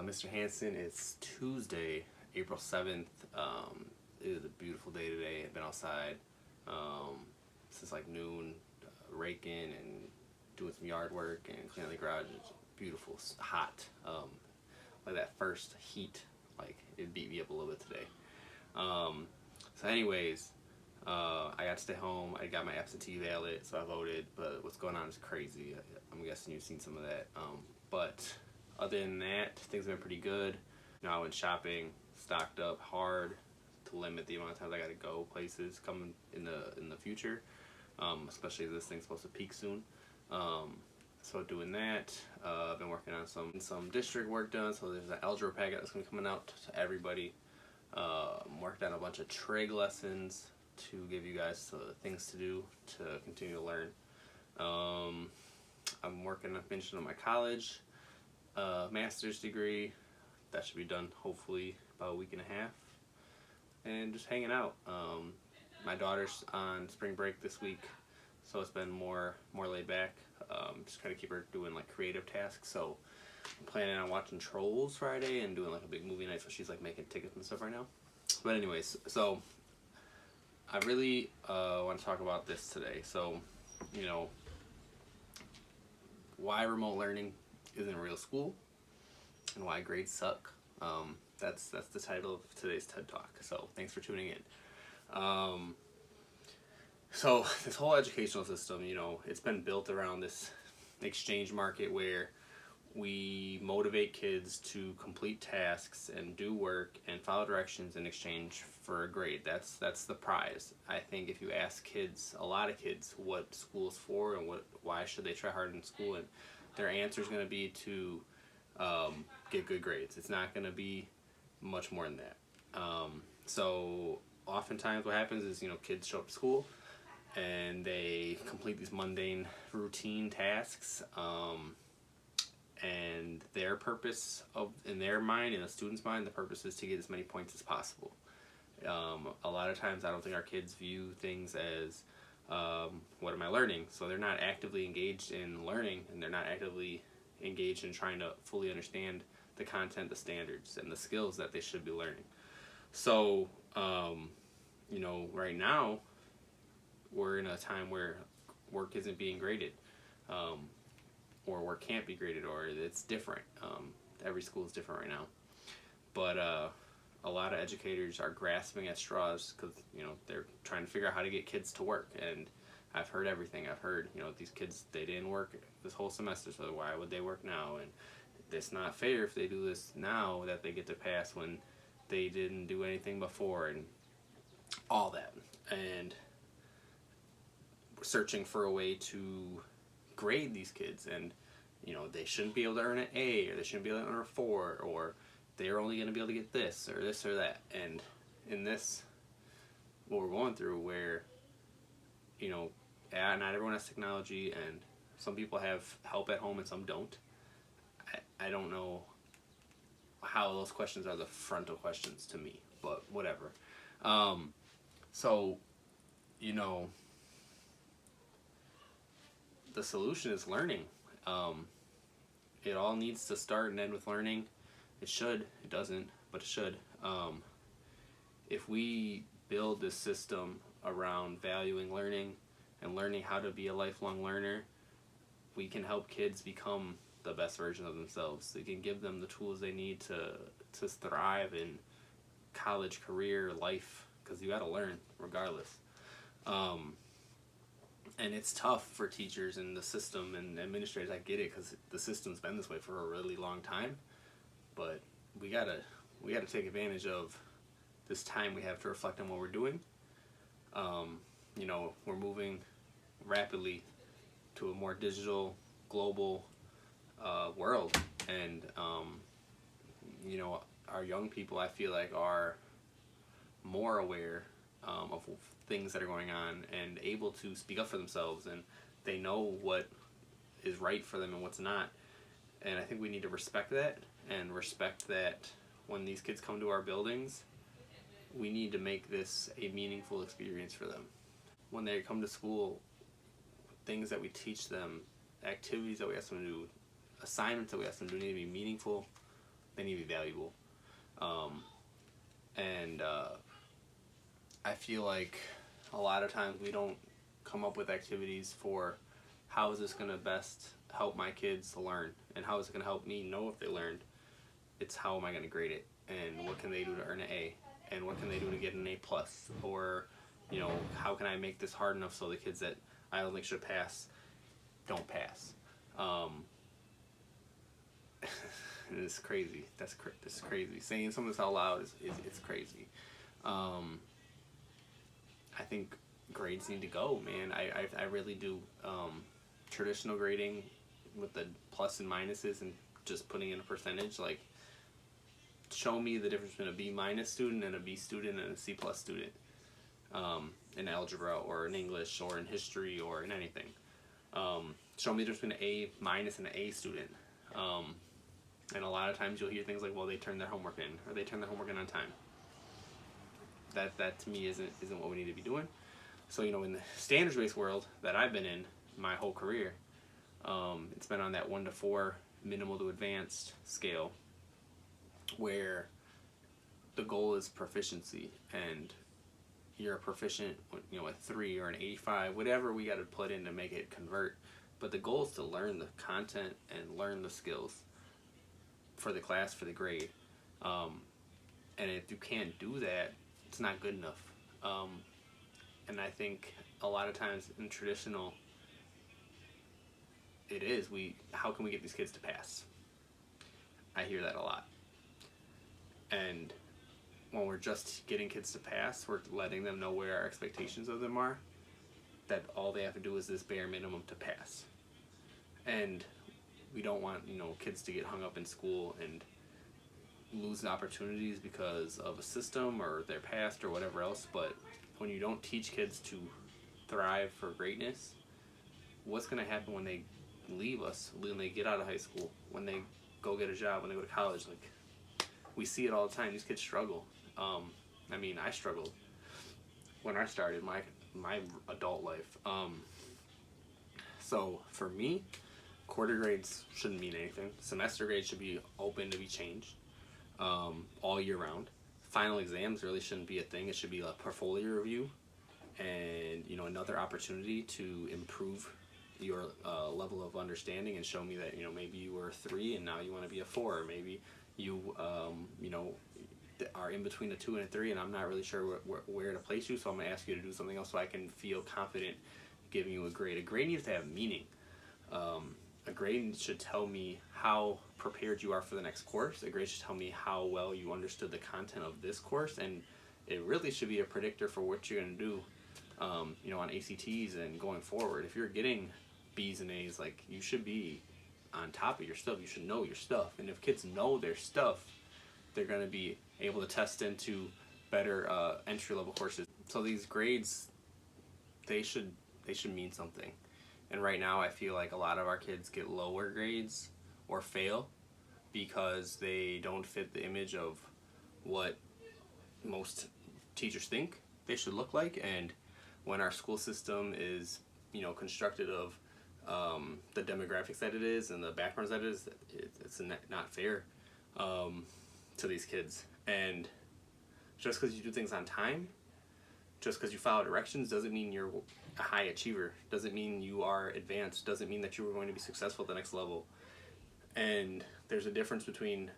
Mr. Hanson. It's Tuesday, April 7th. It is a beautiful day today. I've been outside since like noon, raking and doing some yard work and cleaning the garage. It's beautiful, it's hot. Like that first heat, like it beat me up a little bit today. So anyways, I got to stay home. I got my absentee ballot, so I voted, but what's going on is crazy. I'm guessing you've seen some of that. But other than that, things have been pretty good. You know, I went shopping, stocked up hard to limit the amount of times I got to go places coming in the future, especially as this thing's supposed to peak soon. So doing that, I've been working on some district work done. So there's an algebra packet that's gonna be coming out to everybody. I'm working on a bunch of trig lessons to give you guys things to do to continue to learn. I'm working on finishing up my college master's degree. That should be done hopefully about a week and a half. And just hanging out. My daughter's on spring break this week, so it's been more laid back. Just kind of keep her doing like creative tasks. So I'm planning on watching Trolls Friday and doing like a big movie night. So she's like making tickets and stuff right now. But anyways, so I really want to talk about this today. So, you know, why remote learning isn't real school and why grades suck. That's the title of today's TED Talk. So thanks for tuning in. So this whole educational system, you know, it's been built around this exchange market where we motivate kids to complete tasks and do work and follow directions in exchange for a grade. That's the prize. I think if you ask kids, a lot of kids, what school's for and why should they try hard in school, and their answer is going to be to get good grades. It's not going to be much more than that. So oftentimes what happens is, you know, kids show up to school and they complete these mundane routine tasks, and their purpose in their mind, in the student's mind, the purpose is to get as many points as possible. A lot of times I don't think our kids view things as what am I learning? So they're not actively engaged in learning, and they're not actively engaged in trying to fully understand the content, the standards, and the skills that they should be learning. So, you know, right now, we're in a time where work isn't being graded, or work can't be graded, or it's different. Every school is different right now. But a lot of educators are grasping at straws because, you know, they're trying to figure out how to get kids to work. And I've heard everything. I've heard, you know, these kids, they didn't work this whole semester, so why would they work now? And it's not fair if they do this now that they get to pass when they didn't do anything before, and all that. And we're searching for a way to grade these kids, and, you know, they shouldn't be able to earn an A, or they shouldn't be able to earn a 4, or they're only going to be able to get this or that. And in this, what we're going through, where, you know, not everyone has technology, and some people have help at home and some don't. I don't know how those questions are the frontal questions to me, but whatever. So, you know, the solution is learning. It all needs to start and end with learning. It should. It doesn't, but it should. If we build this system around valuing learning and learning how to be a lifelong learner, we can help kids become the best version of themselves. We can give them the tools they need to thrive in college, career, life, because you got to learn regardless. And it's tough for teachers and the system and administrators. I get it, because the system's been this way for a really long time. But we gotta take advantage of this time we have to reflect on what we're doing. You know, we're moving rapidly to a more digital, global world, and you know, our young people, I feel like, are more aware of things that are going on and able to speak up for themselves, and they know what is right for them and what's not. And I think we need to respect that, and respect that when these kids come to our buildings, we need to make this a meaningful experience for them. When they come to school, things that we teach them, activities that we ask them to do, assignments that we ask them to do need to be meaningful. They need to be valuable. And I feel like a lot of times we don't come up with activities for how is this going to best help my kids learn, and how is it going to help me know if they learned. It's how am I going to grade it, and what can they do to earn an A, and what can they do to get an A plus, or how can I make this hard enough so the kids that I don't think should pass don't pass. It's crazy. This is crazy. Saying some of this out loud is it's crazy. I think grades need to go, man. I really do. Traditional grading with the plus and minuses and just putting in a percentage, like, show me the difference between a B minus student and a B student and a C plus student, in algebra or in English or in history or in anything. Show me the difference between an A minus and an A student. And a lot of times you'll hear things like, well, they turn their homework in, or they turn their homework in on time. That to me isn't what we need to be doing. So, in the standards-based world that I've been in my whole career, it's been on that 1 to 4 minimal to advanced scale, where the goal is proficiency, and you're a proficient, a 3 or an 85, whatever we got to put in to make it convert. But the goal is to learn the content and learn the skills for the class, for the grade. And if you can't do that, it's not good enough. And I think a lot of times in traditional, it is, how can we get these kids to pass? I hear that a lot. And when we're just getting kids to pass, we're letting them know where our expectations of them are, that all they have to do is this bare minimum to pass. And we don't want, kids to get hung up in school and lose opportunities because of a system or their past or whatever else. But when you don't teach kids to thrive for greatness, what's going to happen when they leave us, when they get out of high school, when they go get a job, when they go to college? Like, we see it all the time. These kids struggle. I struggled when I started my adult life. So for me, quarter grades shouldn't mean anything. Semester grades should be open to be changed all year round. Final exams really shouldn't be a thing. It should be a portfolio review and another opportunity to improve your level of understanding and show me that maybe you were a 3 and now you want to be a 4, or maybe you are in between a 2 and a 3 and I'm not really sure where to place you, so I'm going to ask you to do something else so I can feel confident giving you a grade. A grade needs to have meaning. A grade should tell me how prepared you are for the next course. A grade should tell me how well you understood the content of this course, and it really should be a predictor for what you're going to do on ACTs and going forward. If you're getting B's and A's, like, you should be on top of your stuff. You should know your stuff. And if kids know their stuff, they're going to be able to test into better entry-level courses. So these grades, they should mean something. And right now I feel like a lot of our kids get lower grades or fail because they don't fit the image of what most teachers think they should look like. And when our school system is constructed of the demographics that it is and the backgrounds that it is, it's not fair to these kids. And just because you do things on time, just because you follow directions, doesn't mean you're a high achiever, doesn't mean you are advanced, doesn't mean that you are going to be successful at the next level. And there's a difference between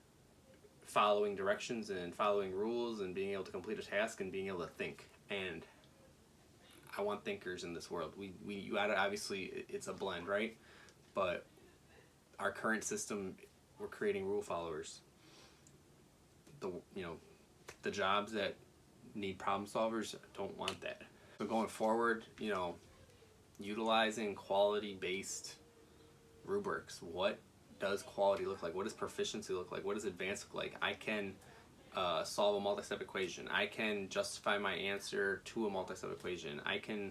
following directions and following rules and being able to complete a task and being able to think. And I want thinkers in this world. You gotta, obviously it's a blend, right? But our current system, we're creating rule followers. The jobs that need problem solvers don't want that. So going forward, utilizing quality-based rubrics. What does quality look like? What does proficiency look like? What does advanced look like? I can solve a multi-step equation. I can justify my answer to a multi-step equation. I can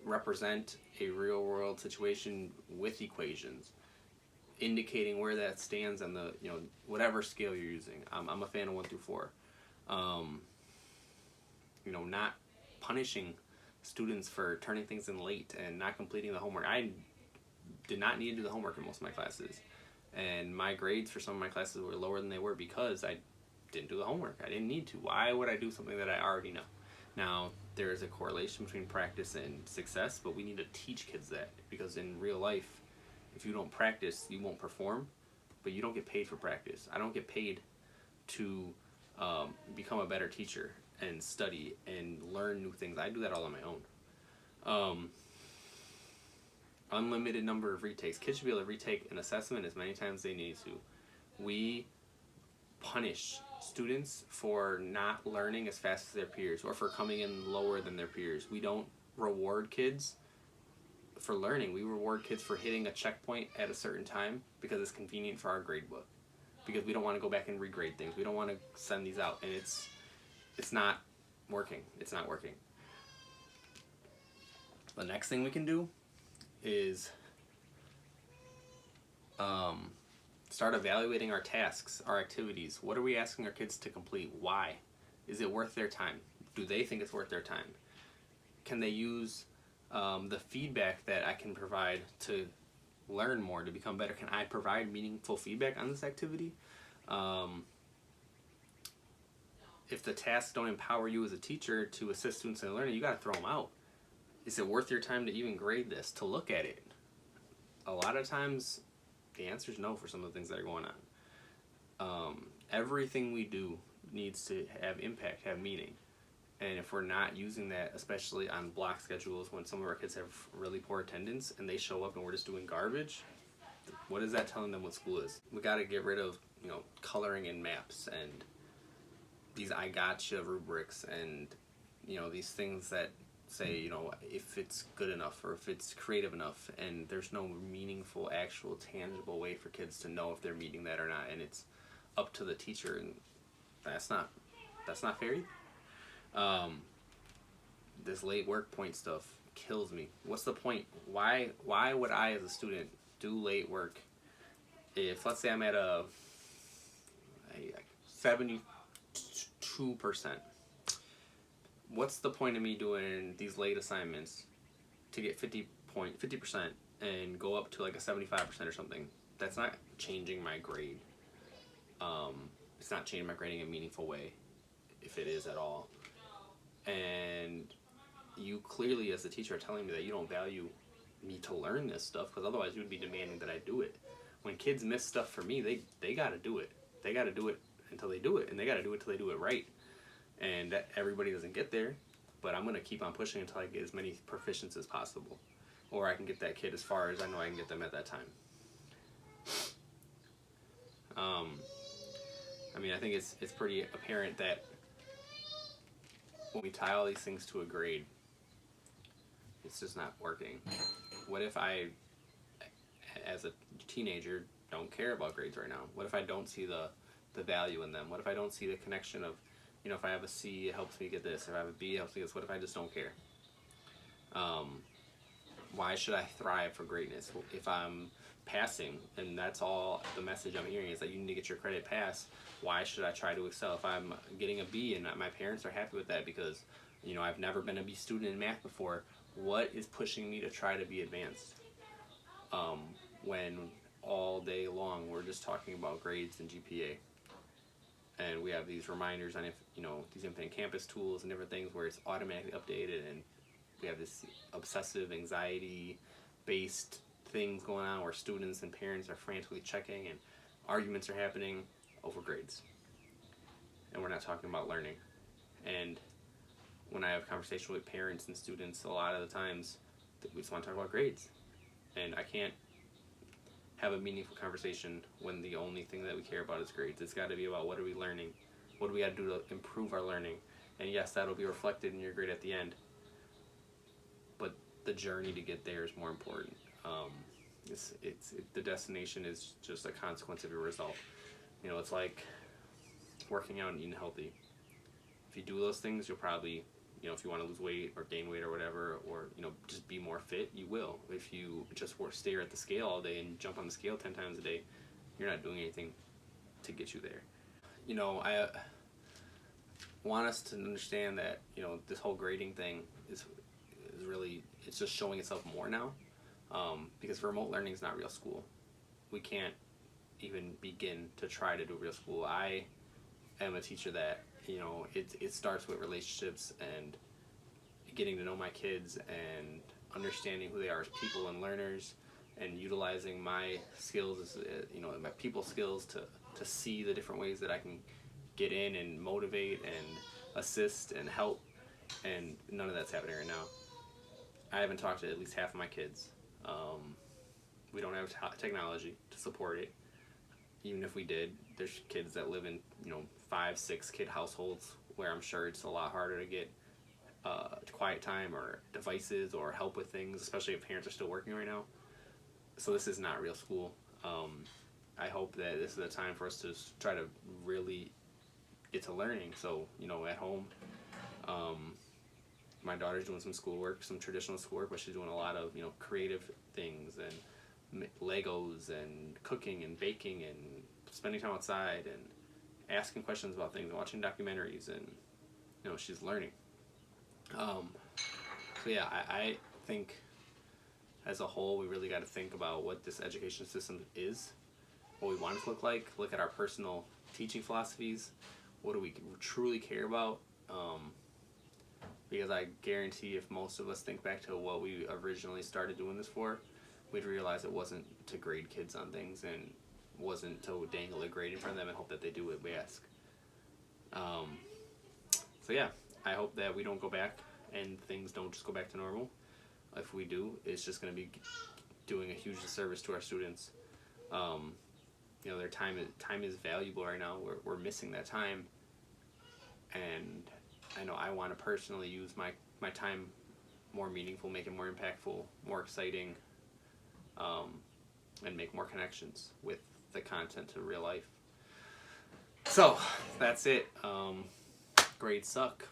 represent a real-world situation with equations, indicating where that stands on the whatever scale you're using. I'm a fan of 1 through 4. Not punishing students for turning things in late and not completing the homework. I did not need to do the homework in most of my classes. And my grades for some of my classes were lower than they were because I didn't do the homework. I didn't need to. Why would I do something that I already know? Now, there is a correlation between practice and success, but we need to teach kids that, because in real life, if you don't practice, you won't perform, but you don't get paid for practice. I don't get paid to become a better teacher and study and learn new things. I do that all on my own. Unlimited number of retakes. Kids should be able to retake an assessment as many times as they need to. We punish students for not learning as fast as their peers or for coming in lower than their peers. We don't reward kids for learning. We reward kids for hitting a checkpoint at a certain time because it's convenient for our grade book. Because we don't want to go back and regrade things. We don't want to send these out, and it's not working. It's not working. The next thing we can do is start evaluating our tasks, our activities. What are we asking our kids to complete? Why? Is it worth their time? Do they think it's worth their time? Can they use the feedback that I can provide to learn more, to become better? Can I provide meaningful feedback on this activity? If the tasks don't empower you as a teacher to assist students in learning, you got to throw them out. Is it worth your time to even grade this, to look at it? A lot of times, the answer is no for some of the things that are going on. Everything we do needs to have impact, have meaning. And if we're not using that, especially on block schedules, when some of our kids have really poor attendance and they show up and we're just doing garbage, what is that telling them what school is? We got to get rid of, coloring in maps and these I gotcha rubrics and, these things that say, if it's good enough or if it's creative enough, and there's no meaningful, actual, tangible way for kids to know if they're meeting that or not, and it's up to the teacher, and that's not fair either. This late work point stuff kills me. What's the point? Why would I as a student do late work if, let's say I'm at a 72%? What's the point of me doing these late assignments to get 50% and go up to like a 75% or something? That's not changing my grade. It's not changing my grading in a meaningful way, if it is at all. And you clearly, as a teacher, are telling me that you don't value me to learn this stuff, because otherwise you would be demanding that I do it. When kids miss stuff for me, they got to do it. They got to do it until they do it, and they got to do it until they do it right. And that everybody doesn't get there, but I'm going to keep on pushing until I get as many proficiencies as possible. Or I can get that kid as far as I know I can get them at that time. I think it's pretty apparent that when we tie all these things to a grade, it's just not working. What if I, as a teenager, don't care about grades right now? What if I don't see the value in them? What if I don't see the connection of, if I have a C, it helps me get this. If I have a B, it helps me get this. What if I just don't care? Why should I thrive for greatness? If I'm passing, and that's all the message I'm hearing is that you need to get your credit pass, why should I try to excel? If I'm getting a B and my parents are happy with that because, I've never been a B student in math before, what is pushing me to try to be advanced? When all day long we're just talking about grades and GPA. And we have these reminders on, these infinite campus tools and different things where it's automatically updated, and we have this obsessive anxiety-based things going on where students and parents are frantically checking, and arguments are happening over grades. And we're not talking about learning. And when I have conversations with parents and students, a lot of the times we just want to talk about grades. And I can't have a meaningful conversation when the only thing that we care about is grades. It's got to be about what are we learning, what do we got to do to improve our learning, and yes, that'll be reflected in your grade at the end, but the journey to get there is more important. The destination is just a consequence of your result. It's like working out and eating healthy. If you do those things, you'll probably, if you want to lose weight or gain weight or whatever, or, just be more fit, you will. If you just stare at the scale all day and jump on the scale 10 times a day, you're not doing anything to get you there. I want us to understand that, this whole grading thing is really, it's just showing itself more now, because remote learning is not real school. We can't even begin to try to do real school. I am a teacher that, it starts with relationships and getting to know my kids and understanding who they are as people and learners, and utilizing my skills as my people skills to see the different ways that I can get in and motivate and assist and help. And none of that's happening right now. I haven't talked to at least half of my kids. We don't have technology to support it. Even if we did, there's kids that live in 5, 6 kid households where I'm sure it's a lot harder to get quiet time or devices or help with things, especially if parents are still working right now. So this is not real school. I hope that this is a time for us to try to really get to learning. So, at home, my daughter's doing some schoolwork, some traditional schoolwork, but she's doing a lot of, creative things and Legos and cooking and baking and spending time outside and asking questions about things and watching documentaries, and, she's learning. So yeah, I think as a whole, we really got to think about what this education system is, what we want it to look like, look at our personal teaching philosophies, what do we truly care about, because I guarantee if most of us think back to what we originally started doing this for, we'd realize it wasn't to grade kids on things and wasn't to dangle a grade in front of them and hope that they do what we ask. So yeah, I hope that we don't go back and things don't just go back to normal. If we do, it's just going to be doing a huge disservice to our students. Their time is valuable right now. We're missing that time, and I know I want to personally use my time more meaningful, make it more impactful, more exciting, and make more connections with the content to real life. So that's it. Grades suck.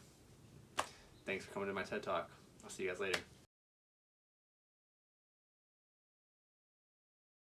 Thanks for coming to my TED Talk. I'll see you guys later.